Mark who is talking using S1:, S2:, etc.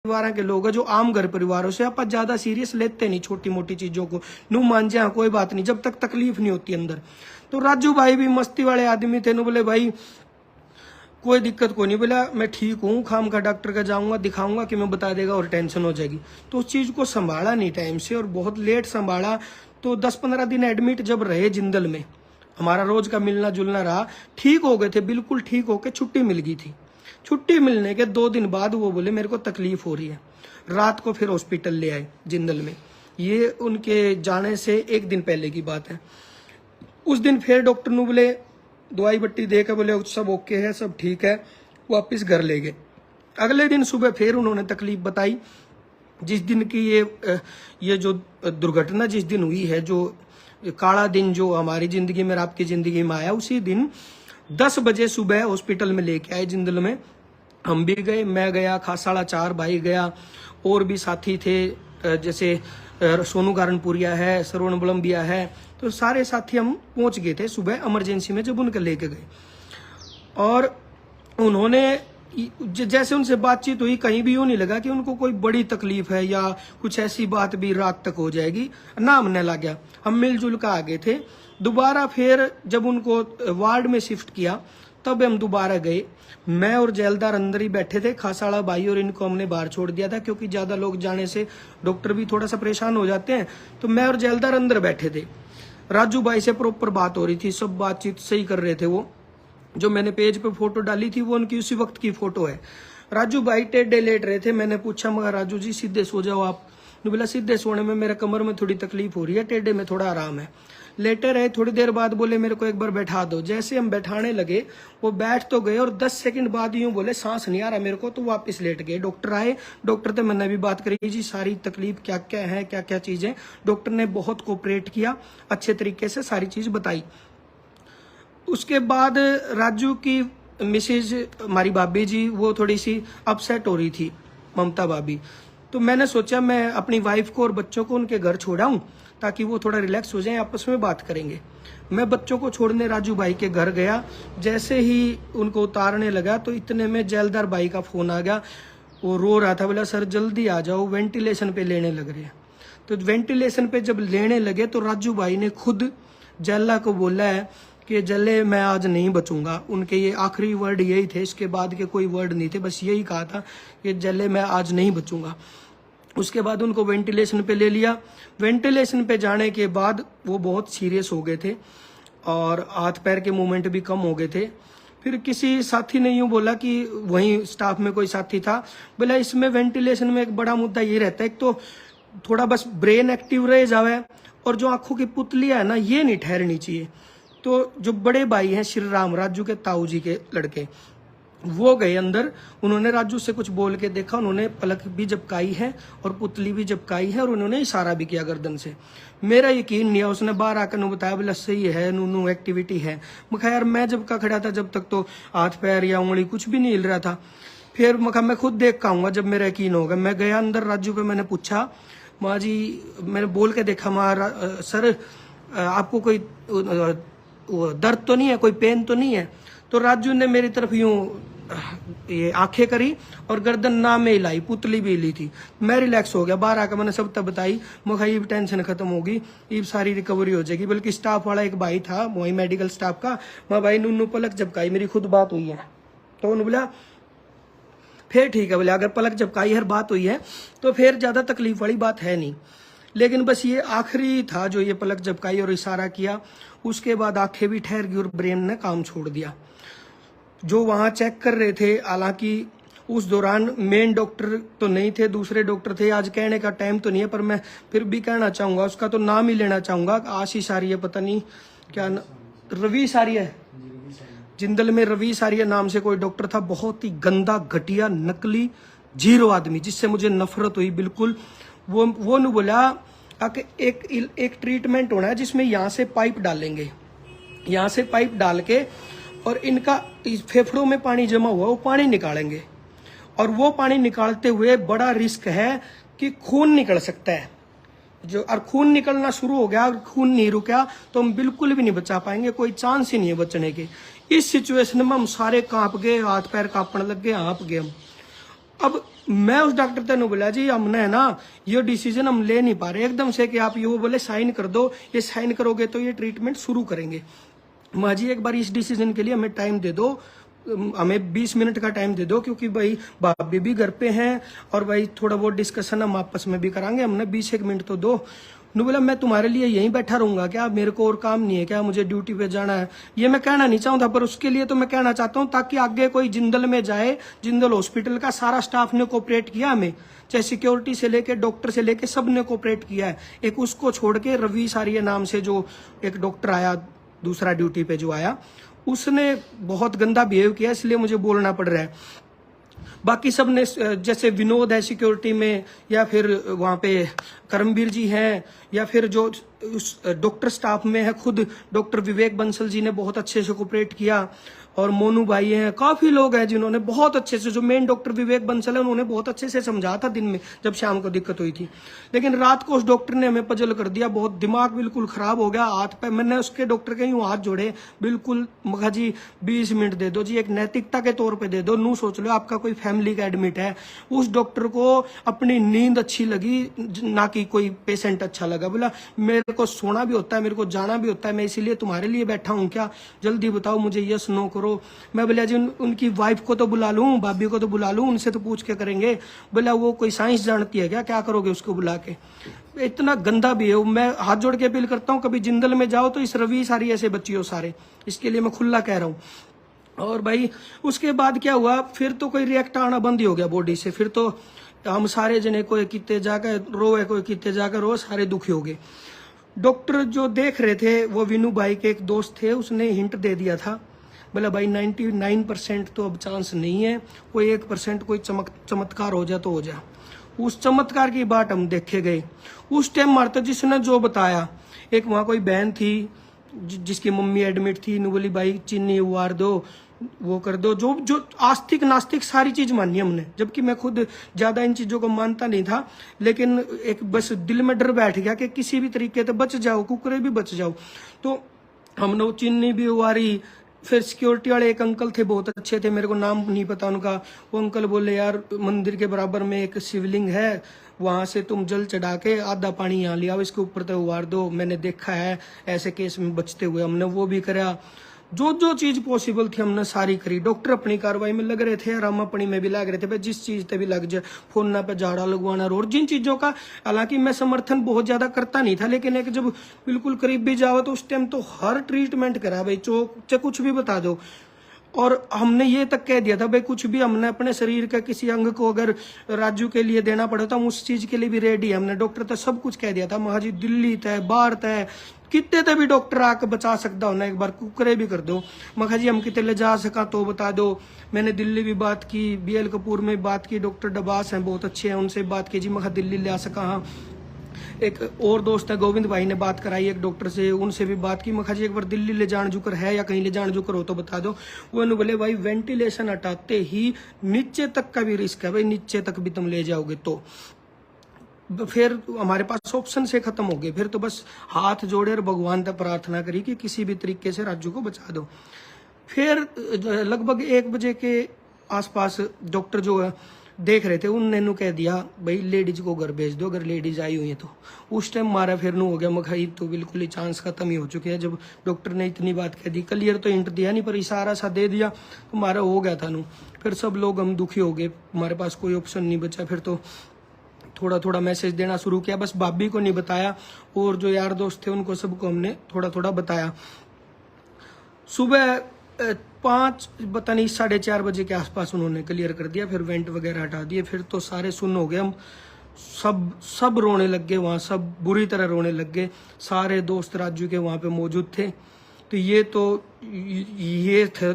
S1: परिवार के लोग हैं जो आम घर परिवारों से आप ज्यादा सीरियस लेते नहीं छोटी मोटी चीजों को, नू मान जा कोई बात नहीं जब तक तकलीफ नहीं होती अंदर। तो राजू भाई भी मस्ती वाले आदमी थे, नु बोले भाई कोई दिक्कत को नहीं, बोला मैं ठीक हूँ, खाम का डॉक्टर का जाऊंगा दिखाऊंगा कि मैं बता देगा और टेंशन हो जाएगी। तो उस चीज को संभाला नहीं टाइम से और बहुत लेट संभाला। तो 10-15 दिन एडमिट जब रहे जिंदल में, हमारा रोज का मिलना जुलना रहा, ठीक हो गए थे, बिल्कुल ठीक होके छुट्टी मिल गई थी। छुट्टी मिलने के 2 दिन बाद वो बोले मेरे को तकलीफ हो रही है, रात को फिर हॉस्पिटल ले आए जिंदल में। ये उनके जाने से 1 दिन पहले की बात है। उस दिन फिर डॉक्टर ने बोले दवाई बट्टी देकर बोले सब ओके है, सब ठीक है, वापस घर ले गए। अगले दिन सुबह फिर उन्होंने तकलीफ बताई। जिस दिन की ये जो दुर्घटना जिस दिन हुई है, जो काला दिन जो हमारी जिंदगी में आपकी जिंदगी में आया, उसी दिन 10 बजे सुबह हॉस्पिटल में लेके आए जिंदल में। हम भी गए, मैं गया, खासाड़ा 4 भाई गया, और भी साथी थे जैसे सोनू कारणपुरिया है, श्रवण बलम्बिया है, तो सारे साथी हम पहुंच गए थे सुबह इमरजेंसी में जब उनके लेके गए। और उन्होंने जैसे उनसे बातचीत हुई, कहीं भी यूं नहीं लगा कि उनको कोई बड़ी तकलीफ है या कुछ ऐसी बात भी रात तक हो जाएगी, ना हमने लग गया। हम मिलजुल कर आ गए थे। दोबारा फिर जब उनको वार्ड में शिफ्ट किया तब हम दोबारा गए। मैं और जेलदार अंदर ही बैठे थे, खासाड़ा भाई और इनको हमने बाहर छोड़ दिया था क्योंकि ज्यादा लोग जाने से डॉक्टर भी थोड़ा सा परेशान हो जाते हैं। तो मैं और जेलदार अंदर बैठे थे। राजू भाई से प्रॉपर बात हो रही थी, सब बातचीत सही कर रहे थे। वो जो मैंने पेज पे फोटो डाली थी वो उनकी उसी वक्त की फोटो है। राजू भाई टेढ़े लेट रहे थे। मैंने पूछा मगर राजू जी सीधे सो जाओ आप। बोला सीधे सोने में मेरे कमर में थोड़ी तकलीफ हो रही है, टेढ़े में थोड़ा आराम है। लेटे रहे, थोड़ी देर बाद बोले मेरे को एक बार बैठा दो। जैसे हम बैठाने लगे वो बैठ तो गए और 10 सेकंड बाद यूं बोले सांस नहीं आ रहा मेरे को, तो वापस लेट गए। डॉक्टर आए, डॉक्टर से मैंने भी बात करी जी सारी तकलीफ क्या क्या है, क्या क्या चीजें। डॉक्टर ने बहुत कोऑपरेट किया, अच्छे तरीके से सारी चीज बताई। उसके बाद राजू की मिसेज हमारी भाभी जी वो थोड़ी सी अपसेट हो रही थी, ममता भाभी। तो मैंने सोचा मैं अपनी वाइफ को और बच्चों को उनके घर छोड़ाऊं ताकि वो थोड़ा रिलैक्स हो जाए, आपस में बात करेंगे। मैं बच्चों को छोड़ने राजू भाई के घर गया। जैसे ही उनको उतारने लगा तो इतने में जेलदार भाई का फोन आ गया। वो रो रहा था, बोला सर जल्दी आ जाओ, वेंटिलेशन पे लेने लग रहे हैं। तो वेंटिलेशन पे जब लेने लगे तो राजू भाई ने खुद जेला को बोला है कि जले मैं आज नहीं बचूंगा। उनके ये आखिरी वर्ड यही थे, इसके बाद के कोई वर्ड नहीं थे, बस यही कहा था कि जले मैं आज नहीं बचूंगा। उसके बाद उनको वेंटिलेशन पे ले लिया। वेंटिलेशन पे जाने के बाद वो बहुत सीरियस हो गए थे और हाथ पैर के मूवमेंट भी कम हो गए थे। फिर किसी साथी ने यूं बोला कि वहीं स्टाफ में कोई साथी था, बोला इसमें वेंटिलेशन में एक बड़ा मुद्दा ये रहता है, एक तो थोड़ा बस ब्रेन एक्टिव रह जावे और जो आंखों की पुतलियां है ना ये नहीं ठहरनी चाहिए। तो जो बड़े भाई हैं श्री राम, राजू के ताऊ जी के लड़के, वो गए अंदर। उन्होंने राजू से कुछ बोल के देखा, उन्होंने पलक भी झपकाई है और पुतली भी झपकाई है और उन्होंने इशारा भी किया गर्दन से। मेरा यकीन नहीं है, उसने बाहर आकर बताया बोला सही है, नू एक्टिविटी है। मैं यार मैं जब का खड़ा था जब तक तो हाथ पैर या उंगली कुछ भी नहीं हिल रहा था। फिर मैं खुद देख के आऊंगा जब मेरा यकीन होगा। मैं गया अंदर, राजू पे मैंने पूछा माँ जी, मैंने बोल के देखा माँ सर आपको कोई दर्द तो नहीं है, कोई पेन तो नहीं है? तो राजू ने मेरी तरफ यूं ये आंखें करी और गर्दन ना में हिलाई, पुतली भी हिली थी। मैं रिलैक्स हो गया। बाहर आकर मैंने सब तब बताई, मुझे ये टेंशन खत्म होगी, ये सारी रिकवरी हो जाएगी। बल्कि स्टाफ वाला एक भाई था वही मेडिकल स्टाफ का, मैं भाई नूनू पलक झपकाई, मेरी खुद बात हुई है। तो उन्होंने बोला फिर ठीक है, बोले अगर पलक झपकाई हर बात हुई है तो फिर ज्यादा तकलीफ वाली बात है नहीं। लेकिन बस ये आखिरी था जो ये पलक झपकाई और इशारा किया, उसके बाद आंखें भी ठहर गई और ब्रेन ने काम छोड़ दिया। जो वहां चेक कर रहे थे, हालांकि उस दौरान मेन डॉक्टर तो नहीं थे, दूसरे डॉक्टर थे। आज कहने का टाइम तो नहीं है पर मैं फिर भी कहना चाहूंगा, उसका तो नाम ही लेना चाहूंगा। आशीष आर्य, पता नहीं क्या रवि सारिया, जिंदल में रवि सारिया नाम से कोई डॉक्टर था। बहुत ही गंदा, घटिया, नकली, जीरो आदमी, जिससे मुझे नफरत हुई बिल्कुल। वो ने बोला कि एक ट्रीटमेंट होना है जिसमें यहाँ से पाइप डालेंगे, यहाँ से पाइप डाल के और इनका फेफड़ों में पानी जमा हुआ वो पानी निकालेंगे, और वो पानी निकालते हुए बड़ा रिस्क है कि खून निकल सकता है। जो और खून निकलना शुरू हो गया, खून नहीं रुका तो हम बिल्कुल भी नहीं बचा पाएंगे, कोई चांस ही नहीं है बचने के। इस सिचुएशन में हम सारे कांप गए, हाथ पैर कांपने लग गए, हाँप गए हम। अब मैं उस डॉक्टर तेन बोला जी हमने है ना ये डिसीजन हम ले नहीं पा रहे एकदम से कि आप ये बोले साइन कर दो, ये साइन करोगे तो ये ट्रीटमेंट शुरू करेंगे। माँ जी एक बार इस डिसीजन के लिए हमें टाइम दे दो, हमें 20 मिनट का टाइम दे दो, क्योंकि भाई भाभी भी घर पे हैं और भाई थोड़ा बहुत डिस्कशन हम आपस में भी करांगे, हमने 20 मिनट तो दो। नु बोला मैं तुम्हारे लिए यहीं बैठा रहूंगा क्या, मेरे को और काम नहीं है क्या, मुझे ड्यूटी पे जाना है। ये मैं कहना नहीं चाहता, पर उसके लिए तो मैं कहना चाहता हूँ ताकि आगे कोई जिंदल में जाए, जिंदल हॉस्पिटल का सारा स्टाफ ने कोऑपरेट किया हमें, चाहे सिक्योरिटी से लेके डॉक्टर से लेके सब ने कोऑपरेट किया है। एक उसको छोड़ के रवि सारिया नाम से जो एक डॉक्टर आया दूसरा ड्यूटी पे जो आया, उसने बहुत गंदा बिहेव किया, इसलिए मुझे बोलना पड़ रहा है। बाकी सब ने जैसे विनोद है सिक्योरिटी में, या फिर वहाँ पे करमवीर जी हैं, या फिर जो उस डॉक्टर स्टाफ में है खुद डॉक्टर विवेक बंसल जी ने बहुत अच्छे से कोऑपरेट किया, और मोनू भाई हैं, काफी लोग हैं जिन्होंने बहुत अच्छे से, जो मेन डॉक्टर विवेक बंसल है उन्होंने बहुत अच्छे से समझा था दिन में जब शाम को दिक्कत हुई थी। लेकिन रात को उस डॉक्टर ने हमें पजल कर दिया, बहुत दिमाग बिल्कुल खराब हो गया। हाथ पे मैंने उसके डॉक्टर के यूं हाथ जोड़े, बिल्कुल मगा जी 20 मिनट दे दो जी, एक नैतिकता के तौर पर दे दो, नू सोच लो आपका कोई फैमिली का एडमिट है। उस डॉक्टर को अपनी नींद अच्छी लगी, ना कि कोई पेशेंट अच्छा लगा। बोला मेरे को सोना भी होता है, मेरे को जाना भी होता है, मैं इसीलिए तुम्हारे लिए बैठा हूँ क्या, जल्दी बताओ मुझे, यस नो करो। मैं बोला जी उनकी वाइफ को तो बुला लूं, भाभी को तो बुला लूं, उनसे तो पूछ के करेंगे। बोला वो कोई साइंस जानती है क्या करोगे उसको बुला के। इतना गंदा भी है। मैं हाथ जोड़ के अपील करता हूँ कभी जिंदल में जाओ तो इस रवि सारी ऐसे बच्चियों सारे, इसके लिए मैं खुला कह रहा हूँ। और भाई उसके बाद क्या हुआ, फिर तो कोई रिएक्ट आना बंद ही हो गया बॉडी से। फिर तो हम सारे जने कोई कितने जाकर रोए, कोई कितने जाकर रो, सारे दुखी हो गए। डॉक्टर जो देख रहे थे वो विनू भाई के एक दोस्त थे, उसने हिंट दे दिया था, बोला भाई 99% तो अब चांस नहीं है, कोई 1% कोई चमत्कार हो जाए तो हो जाए। उस चमत्कार की बात हम देखे गए। उस टाइम मारता जिसने जो बताया, एक वहाँ कोई बहन थी जिसकी मम्मी एडमिट थी, नु बोली भाई चीनी उबार दो, वो कर दो, जो आस्तिक नास्तिक सारी चीज मानी हमने, जबकि मैं खुद ज्यादा इन चीजों को मानता नहीं था। लेकिन एक बस दिल में डर बैठ गया कि किसी भी तरीके से बच जाओ, कुकरे भी बच जाओ। तो हमने वो चीनी भी उबारी। फिर सिक्योरिटी वाले एक अंकल थे, बहुत अच्छे थे, मेरे को नाम नहीं पता उनका। वो अंकल बोले यार मंदिर के बराबर में एक शिवलिंग है, वहां से तुम जल चढ़ा के आधा पानी यहाँ ले आओ, इसके ऊपर तो उबार दो, मैंने देखा है ऐसे केस में बचते हुए। हमने वो भी करा, जो चीज पॉसिबल थी हमने सारी करी। डॉक्टर अपनी कार्रवाई में लग रहे थे और हम अपनी में भी लग रहे थे, भाई जिस चीज पे भी लग जाए, फोन पे झाड़ा लगवाना और जिन चीजों का, हालांकि मैं समर्थन बहुत ज्यादा करता नहीं था, लेकिन एक जब बिल्कुल करीब भी जाओ तो उस टाइम तो हर ट्रीटमेंट करा भाई, चाहे कुछ भी बता दो। और हमने ये तक कह दिया था भाई कुछ भी हमने अपने शरीर का किसी अंग को अगर राजू के लिए देना पड़े तो हम उस चीज के लिए भी रेडी है। हमने डॉक्टर तक सब कुछ कह दिया था, महाजी दिल्ली तय बाहर तय कितने तक भी डॉक्टर आकर बचा सकता हो ना, एक बार कुकरे भी कर दो। मखा जी हम कितने ले जा सका तो बता दो। मैंने दिल्ली भी बात की, BL कपूर में बात की, डॉक्टर डबास हैं बहुत अच्छे हैं, उनसे बात की जी, मखा दिल्ली ले आ सका। हाँ एक और दोस्त है गोविंद भाई ने बात कराई एक डॉक्टर से, उनसे भी बात की। मखा जी एक बार दिल्ली ले जान जुकर है या कहीं ले जान जुकर हो तो बता दो। वो बोले भाई वेंटिलेशन हटाते ही नीचे तक का भी रिस्क है भाई, नीचे तक भी तुम ले जाओगे तो फिर हमारे पास ऑप्शन से खत्म हो गए। फिर तो बस हाथ जोड़े और भगवान तक प्रार्थना करी कि किसी भी तरीके से राजू को बचा दो। फिर लगभग 1 बजे के आसपास डॉक्टर जो है देख रहे थे, उनने कह दिया भाई लेडीज को घर भेज दो, अगर लेडीज आई हुई है तो। उस टाइम मारा फिर हो गया मखाई, तो बिल्कुल ही चांस खत्म ही हो चुके हैं। जब डॉक्टर ने इतनी बात कह दी, क्लियर तो इंट दिया नहीं पर इशारा सा दे दिया तो मारा हो गया था नू। फिर सब लोग हम दुखी हो गए, हमारे पास कोई ऑप्शन नहीं बचा। फिर तो थोड़ा थोड़ा मैसेज देना शुरू किया, बस भाभी को नहीं बताया और जो यार दोस्त थे उनको सबको हमने थोड़ा थोड़ा बताया। सुबह 5 पता नहीं 4:30 बजे के आसपास उन्होंने क्लियर कर दिया, फिर वेंट वगैरह हटा दिए। फिर तो सारे सुन्न हो गए, हम सब रोने लग गए, वहाँ सब बुरी तरह रोने लग गए। सारे दोस्त राजू के वहाँ पे मौजूद थे। तो ये थे